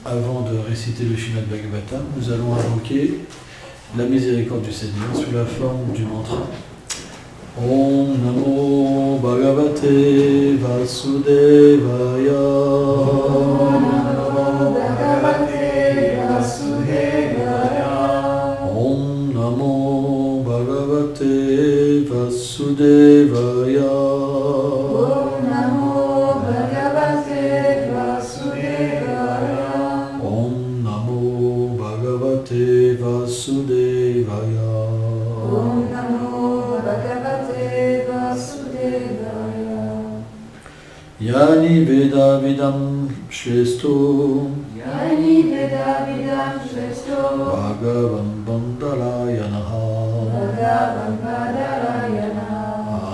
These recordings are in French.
avant de réciter le Srimad Bhagavatam, nous allons invoquer la miséricorde du Seigneur sous la forme du mantra. Om Namo Bhagavate Vasudevaya. Om Namo Bhagavate Vasudevaya. Om Namo Bhagavate Vasudevaya. Om Namo Bhagavate Vasudevaya. Om Namo Bhagavate Vasudevaya. Om Namo Bhagavate Vasudevaya. Yani Veda Vidam Shresto Yani Veda Vidam Shresto Bhagavan Bandalayanaha Bhagavan Badarayana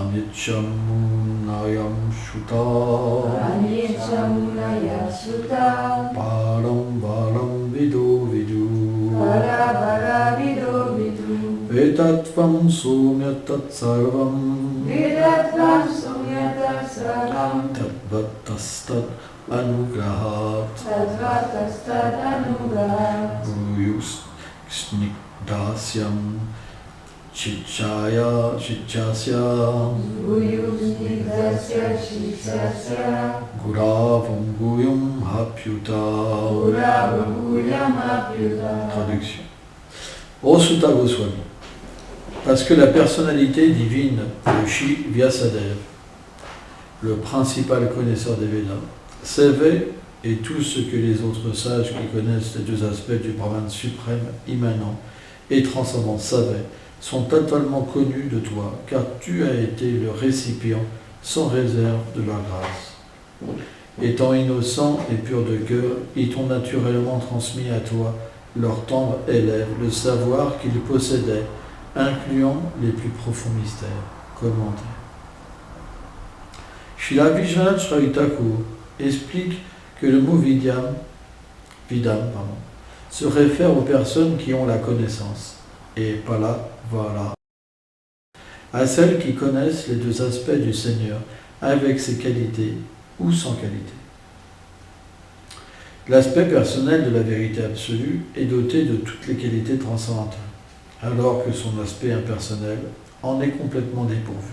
Anityam Nayam Shuta Anityam Naya Sutta Param Varam Vidu Vidu Vara Vara Vido Vidu Vedatvam Sumyatat Sarvam Vedatvam Sumyata Sarvam Tadvattastat Anugrahat Tadvatastad Anugrahat Guruyus Snigdasyam Chichaya Chichasya Guyusnigdasya Shitsasya Guravam Guyum Hapyuta. Gurabhuyam Apyuta. Traduction. Ô Sutta Goswami, parce que la personnalité divine de Shri Vyasadeva, le principal connaisseur des Védas, savait, et tout ce que les autres sages qui connaissent les deux aspects du Brahman suprême, immanent et transcendant savaient, sont totalement connus de toi, car tu as été le récipient sans réserve de leur grâce. Étant innocent et pur de cœur, ils t'ont naturellement transmis à toi, leur tendre élève, le savoir qu'ils possédaient, incluant les plus profonds mystères. Commentaire. Srila Vishwanath Chakravarti Thakur explique que le mot vidam se réfère aux personnes qui ont la connaissance, et palavala, à celles qui connaissent les deux aspects du Seigneur avec ses qualités ou sans qualité. L'aspect personnel de la vérité absolue est doté de toutes les qualités transcendantales, alors que son aspect impersonnel en est complètement dépourvu.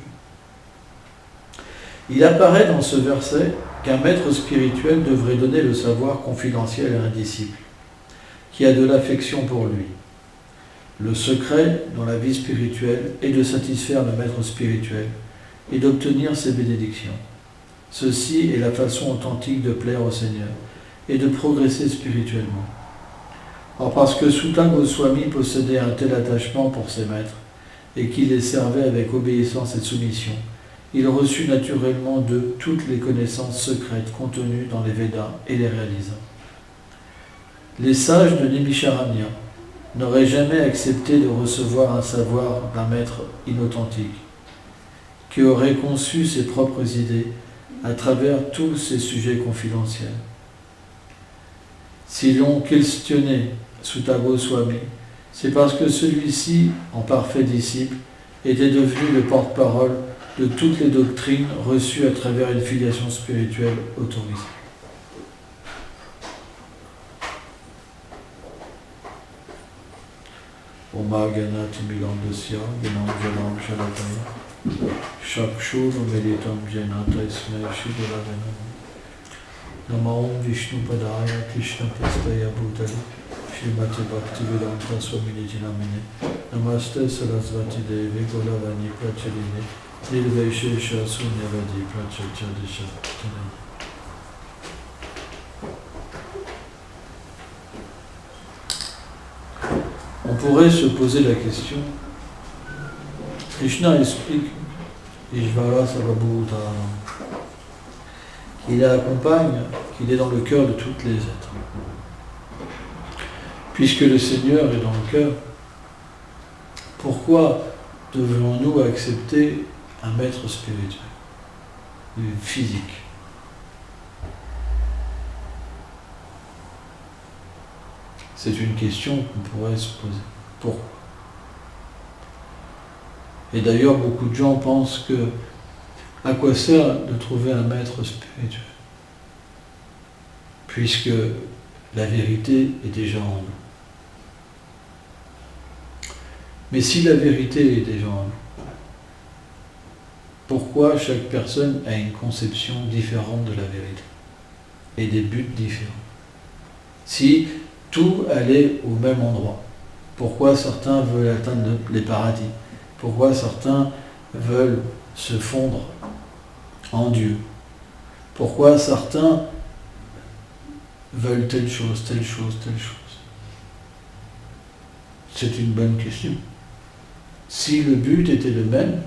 Il apparaît dans ce verset qu'un maître spirituel devrait donner le savoir confidentiel à un disciple, qui a de l'affection pour lui. Le secret dans la vie spirituelle est de satisfaire le maître spirituel et d'obtenir ses bénédictions. Ceci est la façon authentique de plaire au Seigneur et de progresser spirituellement. Or, parce que Sutta Goswami possédait un tel attachement pour ses maîtres et qu'il les servait avec obéissance et soumission, il reçut naturellement d'eux toutes les connaissances secrètes contenues dans les Védas et les réalisa. Les sages de Nimisharanya n'auraient jamais accepté de recevoir un savoir d'un maître inauthentique, qui aurait conçu ses propres idées à travers tous ces sujets confidentiels. Si l'on questionnait Sutta Goswami, c'est parce que celui-ci, en parfait disciple, était devenu le porte-parole de toutes les doctrines reçues à travers une filiation spirituelle autorisée. Oma Ganati Milandasya, Ganam Jalam Shalataya, Shakshur Meditam Janata Ismay Shidaravana, Namaom Vishnu Padaya, Krishna Prastaya Bhutali, Shrimati Bhakti Vedanta Swamini Namine, Namaste Sarasvati Devi Golavani Prachaline, Nirvaishesha Sunyavadi Prachachadisha Tanaya. On pourrait se poser la question, Krishna explique Ishvara Sarvabhutanam, qu'il accompagne, qu'il est dans le cœur de tous les êtres. Puisque le Seigneur est dans le cœur, pourquoi devrions-nous accepter un maître spirituel, physique? C'est une question qu'on pourrait se poser. Pourquoi? Et d'ailleurs, beaucoup de gens pensent que à quoi sert de trouver un maître spirituel? Puisque la vérité est déjà en nous. Mais si la vérité est déjà en nous, pourquoi chaque personne a une conception différente de la vérité et des buts différents? Si tout allait au même endroit, pourquoi certains veulent atteindre les paradis? Pourquoi certains veulent se fondre en Dieu? Pourquoi certains veulent telle chose, telle chose, telle chose? C'est une bonne question. Si le but était le même,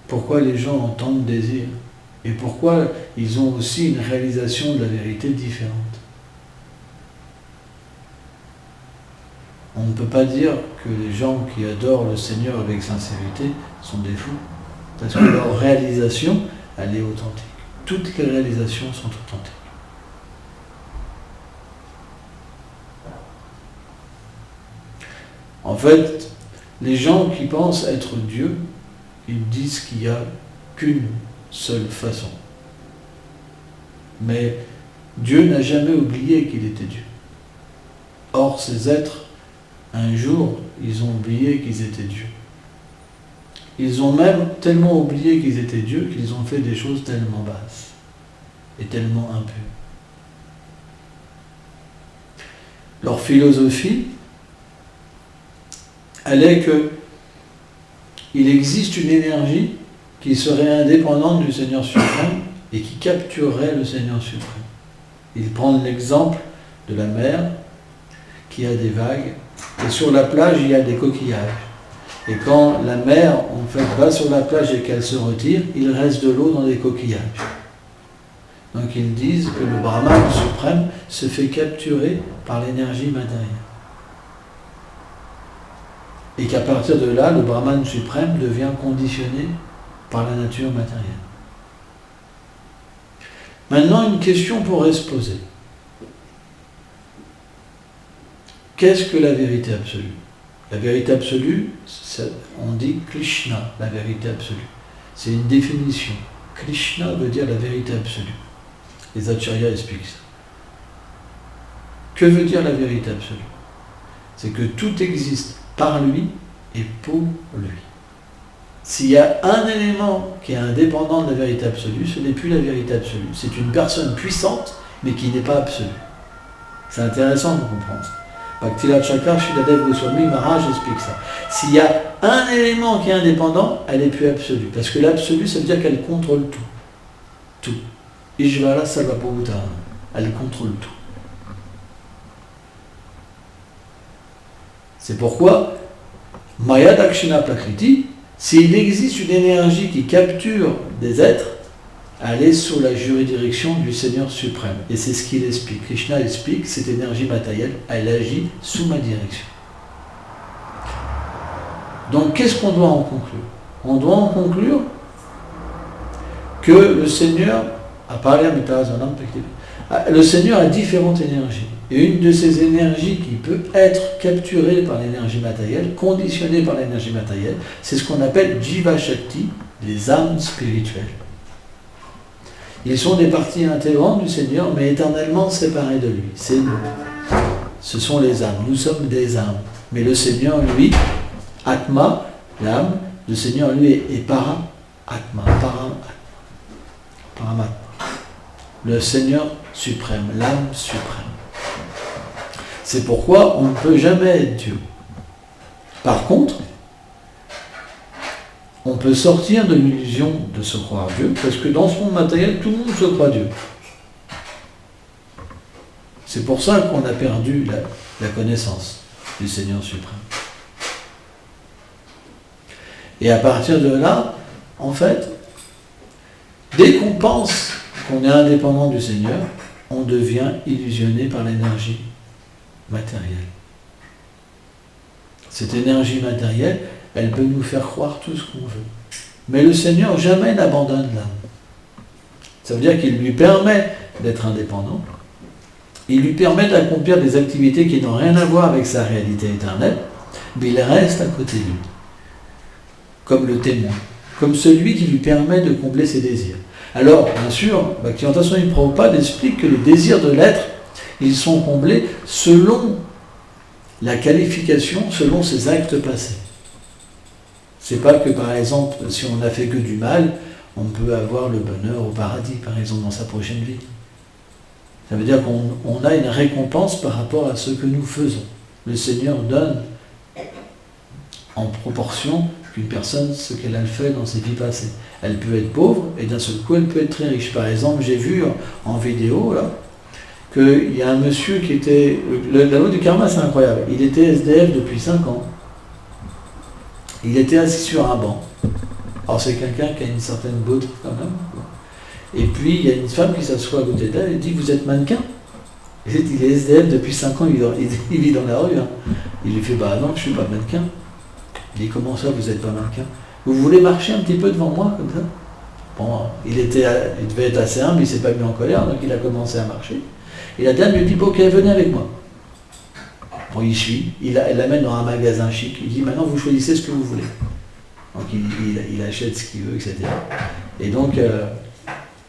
pourquoi les gens ont tant de désirs? Et pourquoi ils ont aussi une réalisation de la vérité différente? On ne peut pas dire que les gens qui adorent le Seigneur avec sincérité sont des fous, parce que leur réalisation, elle est authentique. Toutes les réalisations sont authentiques. En fait, les gens qui pensent être Dieu, ils disent qu'il n'y a qu'une seule façon. Mais Dieu n'a jamais oublié qu'il était Dieu. Or, ces êtres, un jour, ils ont oublié qu'ils étaient Dieu. Ils ont même tellement oublié qu'ils étaient Dieu qu'ils ont fait des choses tellement basses et tellement impures. Leur philosophie, elle est que il existe une énergie qui serait indépendante du Seigneur suprême et qui capturerait le Seigneur suprême. Ils prennent l'exemple de la mer qui a des vagues et sur la plage il y a des coquillages. Et quand la mer en fait va sur la plage et qu'elle se retire, il reste de l'eau dans des coquillages. Donc ils disent que le Brahman suprême se fait capturer par l'énergie matérielle. Et qu'à partir de là, le Brahman suprême devient conditionné par la nature matérielle. Maintenant, une question pourrait se poser. Qu'est-ce que la vérité absolue? La vérité absolue, on dit Krishna, la vérité absolue. C'est une définition. Krishna veut dire la vérité absolue. Les acharyas expliquent ça. Que veut dire la vérité absolue? C'est que tout existe par lui et pour lui. S'il y a un élément qui est indépendant de la vérité absolue, ce n'est plus la vérité absolue. C'est une personne puissante, mais qui n'est pas absolue. C'est intéressant de comprendre ça. Bhakti-Raj Chakra, Sridadev Goswami Maharaj explique ça. S'il y a un élément qui est indépendant, elle n'est plus absolue. Parce que l'absolu, ça veut dire qu'elle contrôle tout. Tout. Ishvara Sarvabhutana. Elle contrôle tout. C'est pourquoi, Maya Dakshina Prakriti, s'il existe une énergie qui capture des êtres, elle est sous la juridiction du Seigneur suprême. Et c'est ce qu'il explique. Krishna explique, cette énergie matérielle, elle agit sous ma direction. Donc, qu'est-ce qu'on doit en conclure? On doit en conclure que le Seigneur a parlé à Mitazanam. Le Seigneur a différentes énergies. Et une de ces énergies qui peut être capturée par l'énergie matérielle, conditionnée par l'énergie matérielle, c'est ce qu'on appelle Jiva Shakti, les âmes spirituelles. Ils sont des parties intégrantes du Seigneur, mais éternellement séparées de lui. C'est nous. Ce sont les âmes. Nous sommes des âmes. Mais le Seigneur, lui, Atma, l'âme, le Seigneur, lui, est Para-Atma. Paramatma. Le Seigneur suprême, l'âme suprême. C'est pourquoi on ne peut jamais être Dieu. Par contre, on peut sortir de l'illusion de se croire Dieu, parce que dans ce monde matériel, tout le monde se croit Dieu. C'est pour ça qu'on a perdu la connaissance du Seigneur suprême. Et à partir de là, en fait, dès qu'on pense qu'on est indépendant du Seigneur, on devient illusionné par l'énergie matérielle. Cette énergie matérielle, elle peut nous faire croire tout ce qu'on veut. Mais le Seigneur jamais n'abandonne l'âme. Ça veut dire qu'il lui permet d'être indépendant. Il lui permet d'accomplir des activités qui n'ont rien à voir avec sa réalité éternelle, mais il reste à côté de lui, comme le témoin. comme celui qui lui permet de combler ses désirs. Alors, bien sûr, Bhaktivedanta Swami Prabhupada explique que les désirs de l'être, ils sont comblés selon la qualification, selon ses actes passés. C'est pas que, par exemple, si on n'a fait que du mal, on peut avoir le bonheur au paradis, par exemple, dans sa prochaine vie. Ça veut dire qu'on a une récompense par rapport à ce que nous faisons. Le Seigneur donne en proportion qu'une personne ce qu'elle a fait dans ses vies passées. Elle peut être pauvre et d'un seul coup elle peut être très riche. Par exemple, j'ai vu en vidéo là qu'il y a un monsieur qui était... La loi du karma, c'est incroyable. Il était SDF depuis 5 ans. Il était assis sur un banc. Alors c'est quelqu'un qui a une certaine beauté quand même. Et puis il y a une femme qui s'assoit à côté d'elle et dit « Vous êtes mannequin ?» Il est SDF depuis 5 ans, il vit dans la rue. Hein. Il lui fait « Bah non, je ne suis pas mannequin. » Il dit « Comment ça, vous n'êtes pas mannequin? Vous voulez marcher un petit peu devant moi comme ça ?» Bon, il devait être assez humble, il ne s'est pas mis en colère, donc il a commencé à marcher. Et la dame lui dit « Ok, venez avec moi. » Bon, il suit, elle l'amène dans un magasin chic, il dit « Maintenant, vous choisissez ce que vous voulez. » Donc il achète ce qu'il veut, etc. Et donc,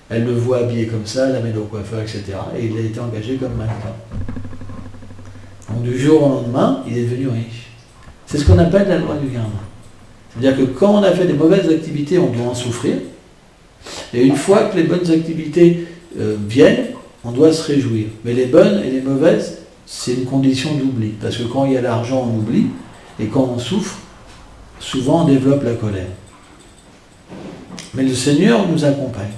elle le voit habillé comme ça, elle l'amène au coiffeur, etc. Et il a été engagé comme mannequin. Donc du jour au lendemain, il est devenu riche. C'est ce qu'on appelle la loi du karma. C'est-à-dire que quand on a fait des mauvaises activités, on doit en souffrir. Et une fois que les bonnes activités viennent, on doit se réjouir. Mais les bonnes et les mauvaises, c'est une condition d'oubli. Parce que quand il y a l'argent, on oublie. Et quand on souffre, souvent on développe la colère. Mais le Seigneur nous accompagne.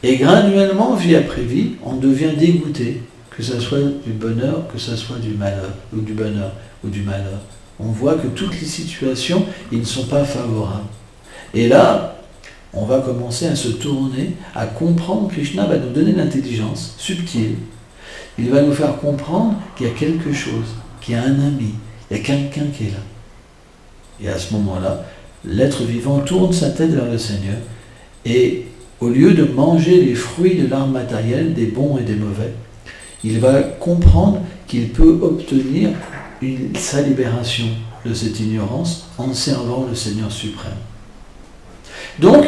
Et graduellement, vie après vie, on devient dégoûté, que ce soit du bonheur, que ce soit du malheur, ou du bonheur, ou du malheur. On voit que toutes les situations, ils ne sont pas favorables. Et là, on va commencer à se tourner, à comprendre. Krishna va nous donner l'intelligence subtile. Il va nous faire comprendre qu'il y a quelque chose, qu'il y a un ami, il y a quelqu'un qui est là. Et à ce moment-là, l'être vivant tourne sa tête vers le Seigneur et au lieu de manger les fruits de l'art matériel, des bons et des mauvais, il va comprendre qu'il peut obtenir sa libération de cette ignorance en servant le Seigneur suprême. Donc,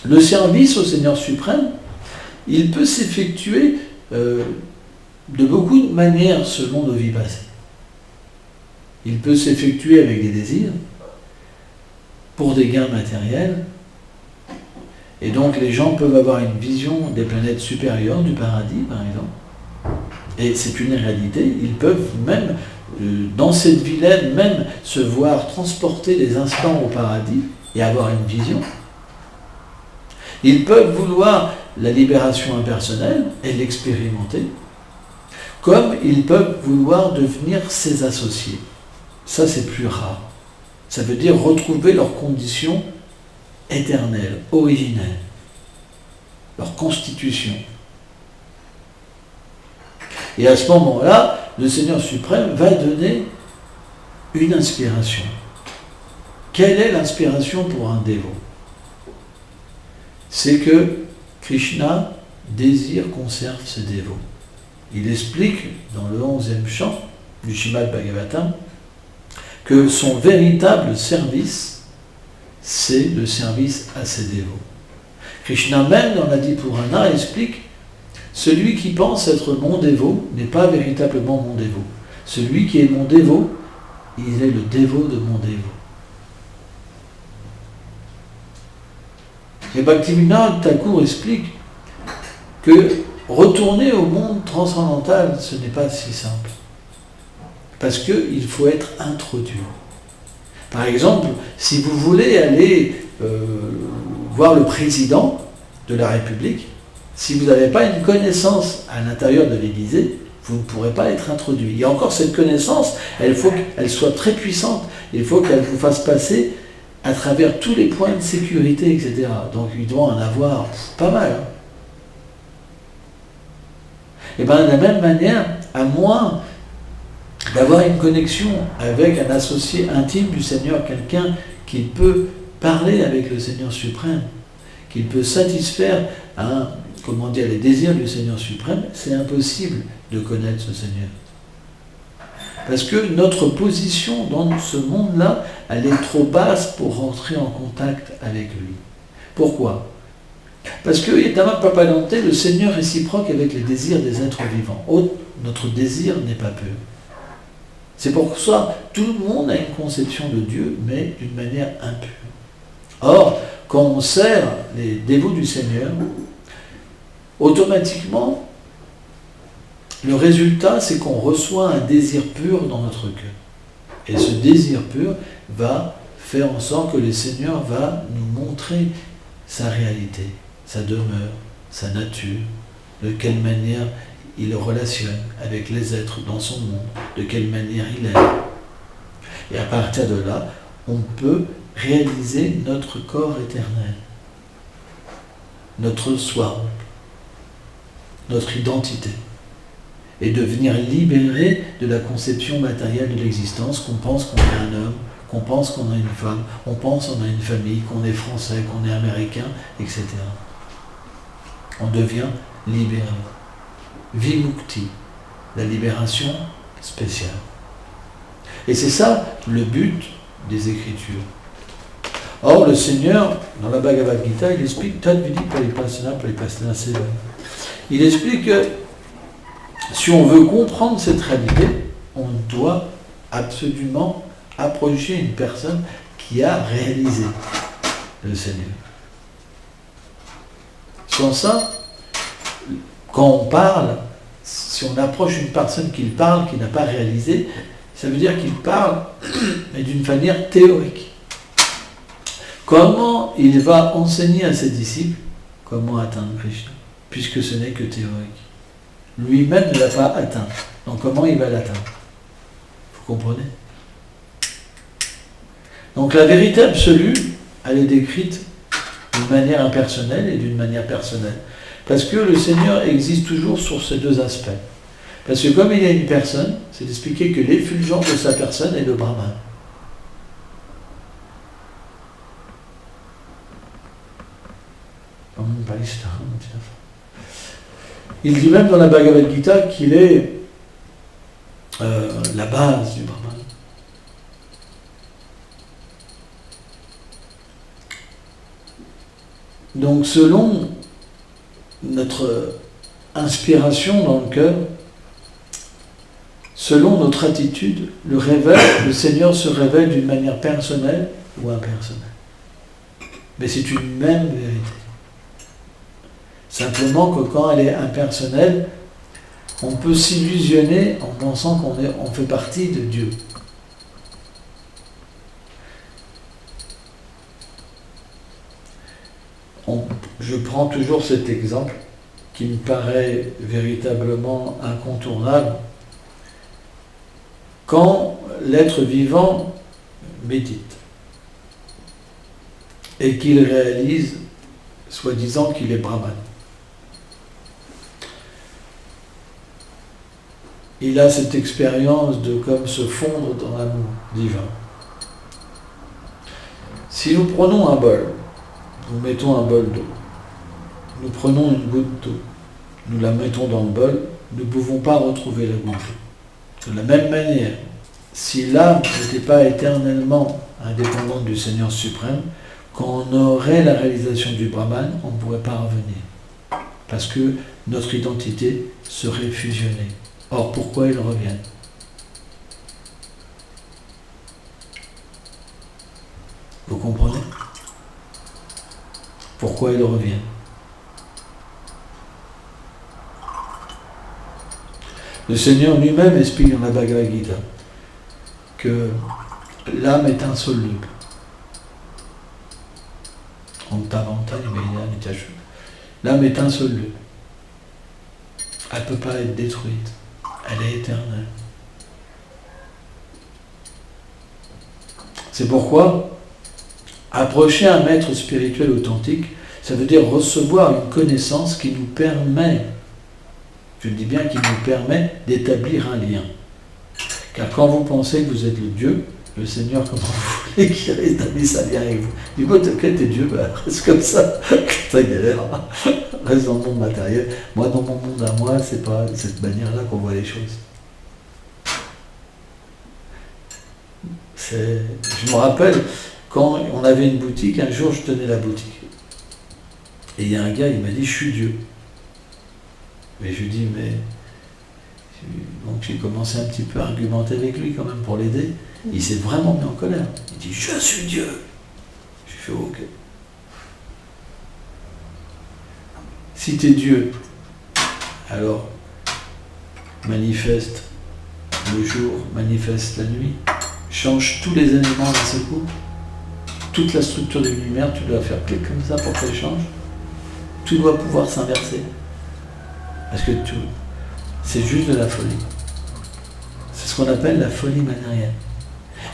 le service au Seigneur suprême, il peut s'effectuer de beaucoup de manières selon nos vies passées. Il peut s'effectuer avec des désirs, pour des gains matériels, et donc les gens peuvent avoir une vision des planètes supérieures, du paradis par exemple, et c'est une réalité. Ils peuvent même, dans cette vie-là, même se voir transporter des instants au paradis et avoir une vision. Ils peuvent vouloir la libération impersonnelle et l'expérimenter, comme ils peuvent vouloir devenir ses associés. Ça, c'est plus rare. Ça veut dire retrouver leurs conditions éternelles, originelles, leur constitution. Et à ce moment-là, le Seigneur suprême va donner une inspiration. Quelle est l'inspiration pour un dévot? C'est que Krishna désire qu'on serve ce dévot. Il explique dans le 11e chant du Srimad Bhagavatam que son véritable service, c'est le service à ses dévots. Krishna même dans l'Adipurana explique: celui qui pense être mon dévot n'est pas véritablement mon dévot. Celui qui est mon dévot, il est le dévot de mon dévot. Et Bhaktivinoda Thakur explique que retourner au monde transcendantal, ce n'est pas si simple. Parce qu'il faut être introduit. Par exemple, si vous voulez aller voir le président de la République, si vous n'avez pas une connaissance à l'intérieur de l'Élysée, vous ne pourrez pas être introduit. Et encore, cette connaissance, il faut qu'elle soit très puissante. Il faut qu'elle vous fasse passer à travers tous les points de sécurité, etc. Donc il doit en avoir pas mal. Hein. Et bien de la même manière, à moins d'avoir une connexion avec un associé intime du Seigneur, quelqu'un qui peut parler avec le Seigneur suprême, qui peut satisfaire les désirs du Seigneur suprême, c'est impossible de connaître ce Seigneur. Parce que notre position dans ce monde-là, elle est trop basse pour rentrer en contact avec lui. Pourquoi? Parce que, étamment papalante, le Seigneur est réciproque avec les désirs des êtres vivants. Notre désir n'est pas pur. C'est pour ça que tout le monde a une conception de Dieu, mais d'une manière impure. Or, quand on sert les dévots du Seigneur, automatiquement, le résultat, c'est qu'on reçoit un désir pur dans notre cœur. Et ce désir pur va faire en sorte que le Seigneur va nous montrer sa réalité, sa demeure, sa nature, de quelle manière il relationne avec les êtres dans son monde, de quelle manière il aime. Et à partir de là, on peut réaliser notre corps éternel, notre soi, notre identité, et devenir libéré de la conception matérielle de l'existence, qu'on pense qu'on est un homme, qu'on pense qu'on a une femme, on pense qu'on a une famille, qu'on est français, qu'on est américain, etc. On devient libéré. Vimukti, la libération spéciale. Et c'est ça le but des Écritures. Or, le Seigneur, dans la Bhagavad Gita, il explique, il explique que si on veut comprendre cette réalité, on doit absolument approcher une personne qui a réalisé le Seigneur. Sans ça, quand on parle, si on approche une personne qui parle, qui n'a pas réalisé, ça veut dire qu'il parle, mais d'une manière théorique. Comment il va enseigner à ses disciples comment atteindre Krishna, puisque ce n'est que théorique. Lui-même ne l'a pas atteint. Donc comment il va l'atteindre? Vous comprenez? Donc la vérité absolue, elle est décrite d'une manière impersonnelle et d'une manière personnelle. Parce que le Seigneur existe toujours sur ces deux aspects. Parce que comme il y a une personne, c'est d'expliquer que l'effulgence de sa personne est le Brahman. Il dit même dans la Bhagavad Gita qu'il est la base du Brahman. Donc selon notre inspiration dans le cœur, selon notre attitude, le Seigneur se révèle d'une manière personnelle ou impersonnelle. Mais c'est une même vérité. Simplement que quand elle est impersonnelle, on peut s'illusionner en pensant qu'on fait partie de Dieu. Je prends toujours cet exemple qui me paraît véritablement incontournable. Quand l'être vivant médite et qu'il réalise, soi-disant qu'il est brahman, il a cette expérience de comme se fondre dans l'amour divin. Si nous prenons un bol, nous mettons un bol d'eau, nous prenons une goutte d'eau, nous la mettons dans le bol, nous ne pouvons pas retrouver la goutte d'eau. De la même manière, si l'âme n'était pas éternellement indépendante du Seigneur suprême, quand on aurait la réalisation du Brahman, on ne pourrait pas revenir. Parce que notre identité serait fusionnée. Or, pourquoi ils reviennent? Vous comprenez? Pourquoi ils reviennent? Le Seigneur lui-même explique dans la Bhagavad Gita que l'âme est insoluble. L'âme est insoluble. Elle ne peut pas être détruite. Elle est éternelle. C'est pourquoi approcher un maître spirituel authentique, ça veut dire recevoir une connaissance qui nous permet, je dis bien qui nous permet d'établir un lien. Car quand vous pensez que vous êtes le Dieu, le Seigneur, comment vous voulez qu'il rétablisse un lien avec vous? Du coup, t'es Dieu, reste comme ça, ça galère, reste dans le monde matériel. Moi, dans mon monde à moi, c'est pas de cette manière-là qu'on voit les choses. Je me rappelle, quand on avait une boutique, un jour je tenais la boutique. Et il y a un gars, il m'a dit, je suis Dieu. Mais je lui dis, mais... Donc j'ai commencé un petit peu à argumenter avec lui quand même pour l'aider. Il s'est vraiment mis en colère. Il dit, je suis Dieu. Je fais, ok. Si tu es Dieu, alors manifeste le jour, manifeste la nuit, change tous les éléments d'un seul coup, toute la structure d'une lumière, tu dois faire clic comme ça pour qu'elle change. Tout doit pouvoir s'inverser. Parce que c'est juste de la folie. C'est ce qu'on appelle la folie matérielle.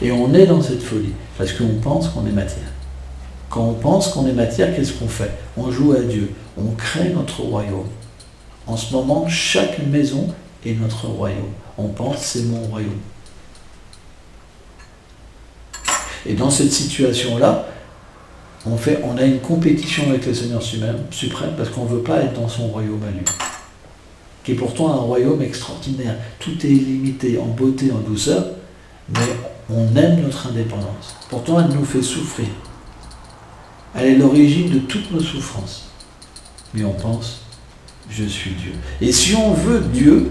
Et on est dans cette folie, parce qu'on pense qu'on est matière. Quand on pense qu'on est matière, qu'est-ce qu'on fait? On joue à Dieu, on crée notre royaume. En ce moment, chaque maison est notre royaume. On pense, c'est mon royaume. Et dans cette situation-là, on a une compétition avec le Seigneur suprême parce qu'on ne veut pas être dans son royaume à lui, qui est pourtant un royaume extraordinaire. Tout est illimité en beauté, en douceur, mais on aime notre indépendance. Pourtant, elle nous fait souffrir. Elle est l'origine de toutes nos souffrances. Mais on pense, je suis Dieu. Et si on veut Dieu,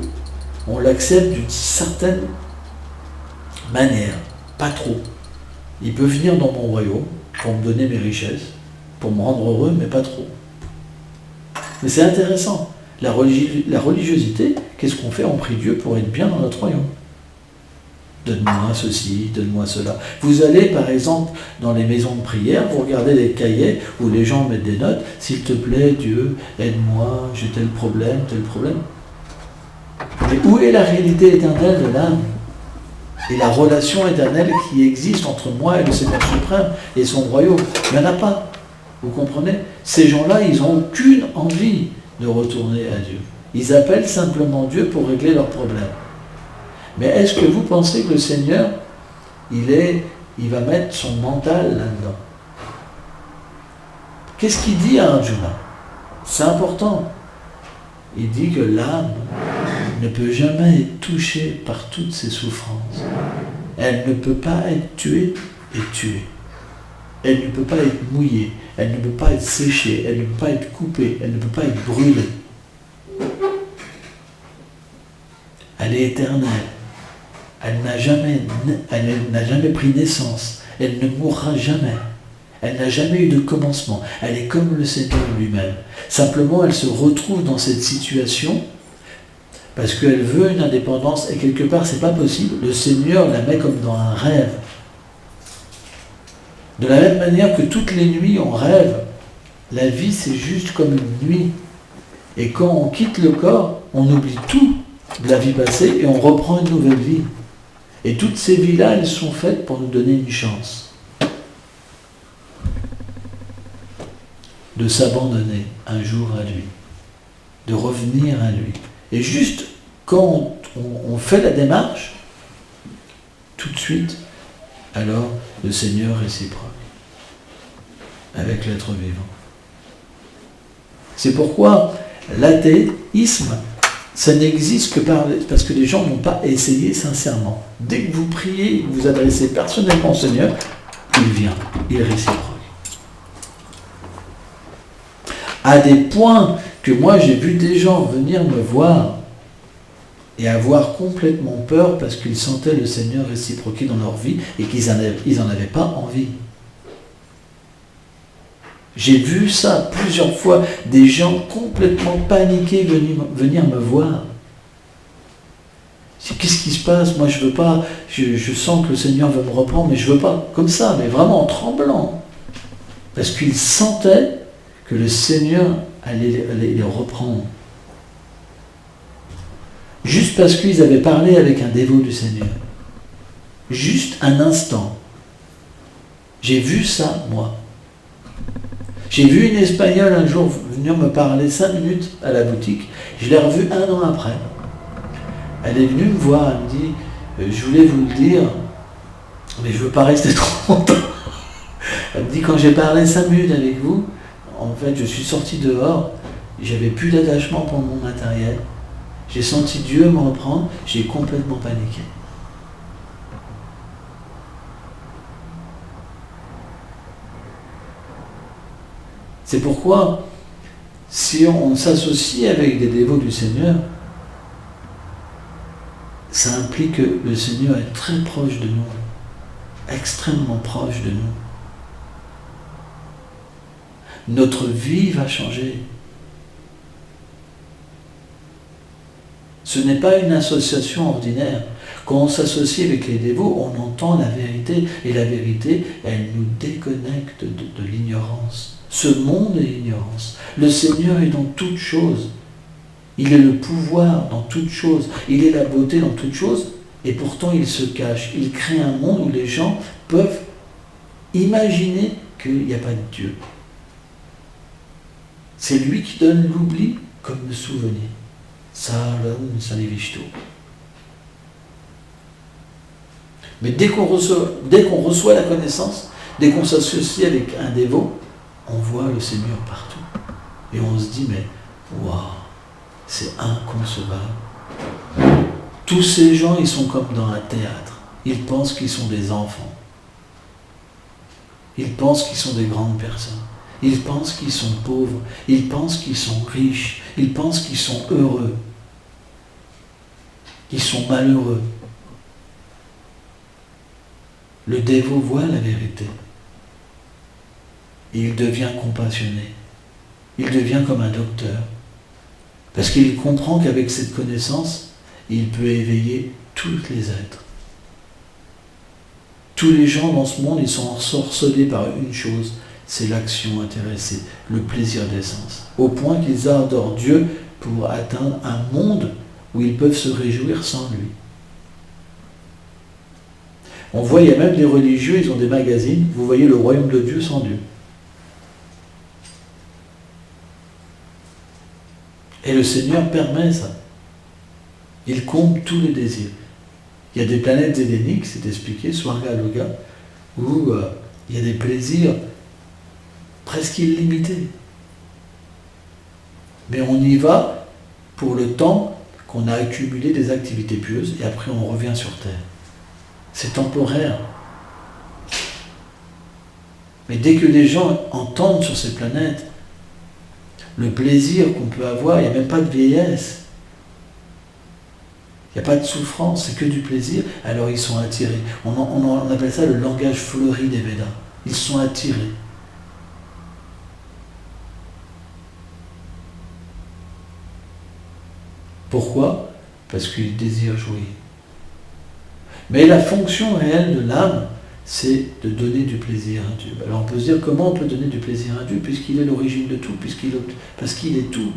on l'accepte d'une certaine manière, pas trop. Il peut venir dans mon royaume pour me donner mes richesses, pour me rendre heureux, mais pas trop. Mais c'est intéressant. La religiosité, qu'est-ce qu'on fait? On prie Dieu pour être bien dans notre royaume. Donne-moi ceci, donne-moi cela. Vous allez par exemple dans les maisons de prière, vous regardez les cahiers où les gens mettent des notes. S'il te plaît, Dieu, aide-moi, j'ai tel problème, tel problème. Mais où est la réalité éternelle de l'âme? Et la relation éternelle qui existe entre moi et le Seigneur suprême et son royaume? Il n'y en a pas. Vous comprenez? Ces gens-là, ils n'ont aucune envie de retourner à Dieu. Ils appellent simplement Dieu pour régler leurs problèmes. Mais est-ce que vous pensez que le Seigneur, il va mettre son mental là-dedans? Qu'est-ce qu'il dit à Arjuna? C'est important. Il dit que l'âme ne peut jamais être touchée par toutes ses souffrances. Elle ne peut pas être tuée et tuée. Elle ne peut pas être mouillée. Elle ne peut pas être séchée. Elle ne peut pas être coupée. Elle ne peut pas être brûlée. Elle est éternelle. Elle n'a jamais pris naissance. Elle ne mourra jamais. Elle n'a jamais eu de commencement. Elle est comme le Seigneur lui-même. Simplement, elle se retrouve dans cette situation parce qu'elle veut une indépendance et quelque part, c'est pas possible. Le Seigneur la met comme dans un rêve. De la même manière que toutes les nuits, on rêve. La vie, c'est juste comme une nuit. Et quand on quitte le corps, on oublie tout de la vie passée et on reprend une nouvelle vie. Et toutes ces vies-là, elles sont faites pour nous donner une chance de s'abandonner un jour à lui, de revenir à lui. Et juste quand on fait la démarche, tout de suite, alors le Seigneur réciproque avec l'être vivant. C'est pourquoi l'athéisme, ça n'existe que parce que les gens n'ont pas essayé sincèrement. Dès que vous priez, vous vous adressez personnellement au Seigneur, il vient, il réciproque. À des points que moi j'ai vu des gens venir me voir et avoir complètement peur parce qu'ils sentaient le Seigneur réciproquer dans leur vie et qu'ils n'en avaient pas envie. J'ai vu ça plusieurs fois, des gens complètement paniqués venir me voir. Qu'est-ce qui se passe? Moi je veux pas, je sens que le Seigneur veut me reprendre, mais je veux pas, comme ça, mais vraiment en tremblant. Parce qu'ils sentaient que le Seigneur allait les reprendre. Juste parce qu'ils avaient parlé avec un dévot du Seigneur. Juste un instant. J'ai vu ça, moi. J'ai vu une Espagnole un jour venir me parler 5 minutes à la boutique. Je l'ai revue 1 an après. Elle est venue me voir, elle me dit, je voulais vous le dire, mais je ne veux pas rester trop longtemps. Elle me dit, quand j'ai parlé 5 minutes avec vous, en fait, je suis sorti dehors, j'avais plus d'attachement pour mon matériel. J'ai senti Dieu me reprendre, j'ai complètement paniqué. C'est pourquoi, si on s'associe avec des dévots du Seigneur, ça implique que le Seigneur est très proche de nous, extrêmement proche de nous. Notre vie va changer. Ce n'est pas une association ordinaire. Quand on s'associe avec les dévots, on entend la vérité, et la vérité, elle nous déconnecte de l'ignorance. Ce monde est l'ignorance. Le Seigneur est dans toutes choses. Il est le pouvoir dans toutes choses. Il est la beauté dans toutes choses, et pourtant il se cache. Il crée un monde où les gens peuvent imaginer qu'il n'y a pas de Dieu. C'est lui qui donne l'oubli comme le souvenir. Salam Salivishto. Mais dès qu'on reçoit la connaissance, dès qu'on s'associe avec un dévot, on voit le Seigneur partout. Et on se dit, mais waouh, c'est inconcevable. Tous ces gens, ils sont comme dans un théâtre. Ils pensent qu'ils sont des enfants. Ils pensent qu'ils sont des grandes personnes. Ils pensent qu'ils sont pauvres. Ils pensent qu'ils sont riches. Ils pensent qu'ils sont heureux. Ils sont malheureux. Le dévot voit la vérité. Et il devient compassionné. Il devient comme un docteur. Parce qu'il comprend qu'avec cette connaissance, il peut éveiller tous les êtres. Tous les gens dans ce monde, ils sont ensorcelés par une chose, c'est l'action intéressée, le plaisir des sens. Au point qu'ils adorent Dieu pour atteindre un monde où ils peuvent se réjouir sans lui. On voit, il y a même des religieux, ils ont des magazines, vous voyez le royaume de Dieu sans Dieu. Et le Seigneur permet ça. Il comble tous les désirs. Il y a des planètes édéniques, c'est expliqué, Swarga Loga, où il y a des plaisirs presque illimités. Mais on y va pour le temps qu'on a accumulé des activités pieuses et après on revient sur Terre. C'est temporaire. Mais dès que les gens entendent sur ces planètes le plaisir qu'on peut avoir, il n'y a même pas de vieillesse. Il n'y a pas de souffrance, c'est que du plaisir, alors ils sont attirés. On appelle ça le langage fleuri des Védas. Ils sont attirés. Pourquoi? Parce qu'ils désirent jouir. Mais la fonction réelle de l'âme, c'est de donner du plaisir à Dieu. Alors on peut se dire, comment on peut donner du plaisir à Dieu, puisqu'il est l'origine de tout, parce qu'il est tout.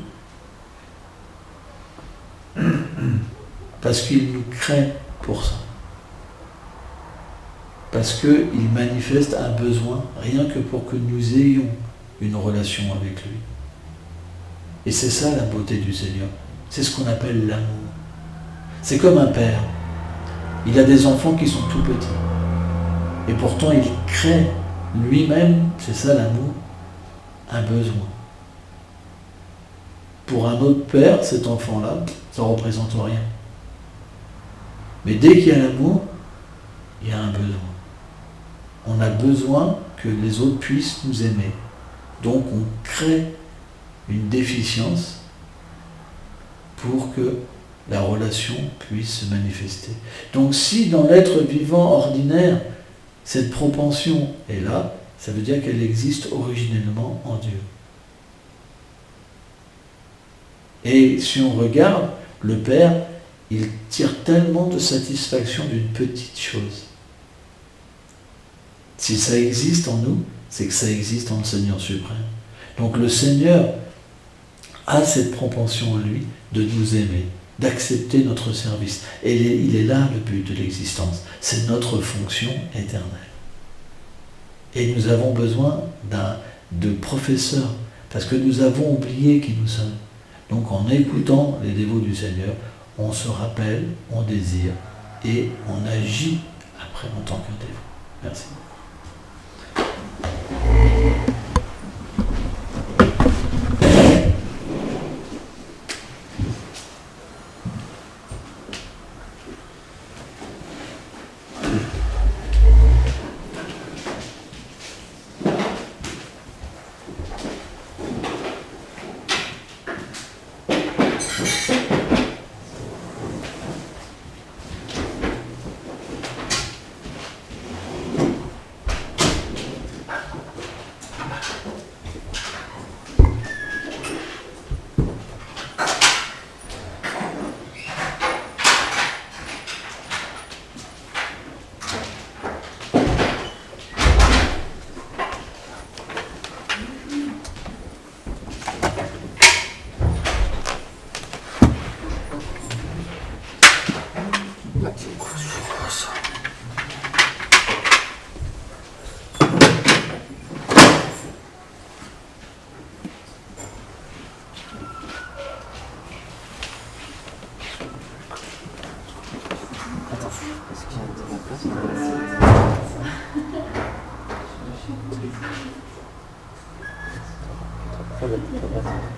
Parce qu'il nous crée pour ça. Parce qu'il manifeste un besoin, rien que pour que nous ayons une relation avec lui. Et c'est ça la beauté du Seigneur. C'est ce qu'on appelle l'amour. C'est comme un père. Il a des enfants qui sont tout petits. Et pourtant, il crée lui-même, c'est ça l'amour, un besoin. Pour un autre père, cet enfant-là, ça ne représente rien. Mais dès qu'il y a l'amour, il y a un besoin. On a besoin que les autres puissent nous aimer. Donc on crée une déficience pour que la relation puisse se manifester. Donc si dans l'être vivant ordinaire, cette propension est là, ça veut dire qu'elle existe originellement en Dieu. Et si on regarde, le Père, il tire tellement de satisfaction d'une petite chose. Si ça existe en nous, c'est que ça existe en le Seigneur suprême. Donc le Seigneur a cette propension en lui de nous aimer, d'accepter notre service. Et il est là le but de l'existence. C'est notre fonction éternelle. Et nous avons besoin de professeurs, parce que nous avons oublié qui nous sommes. Donc en écoutant les dévots du Seigneur, on se rappelle, on désire, et on agit après en tant que dévot. Merci. Pragati.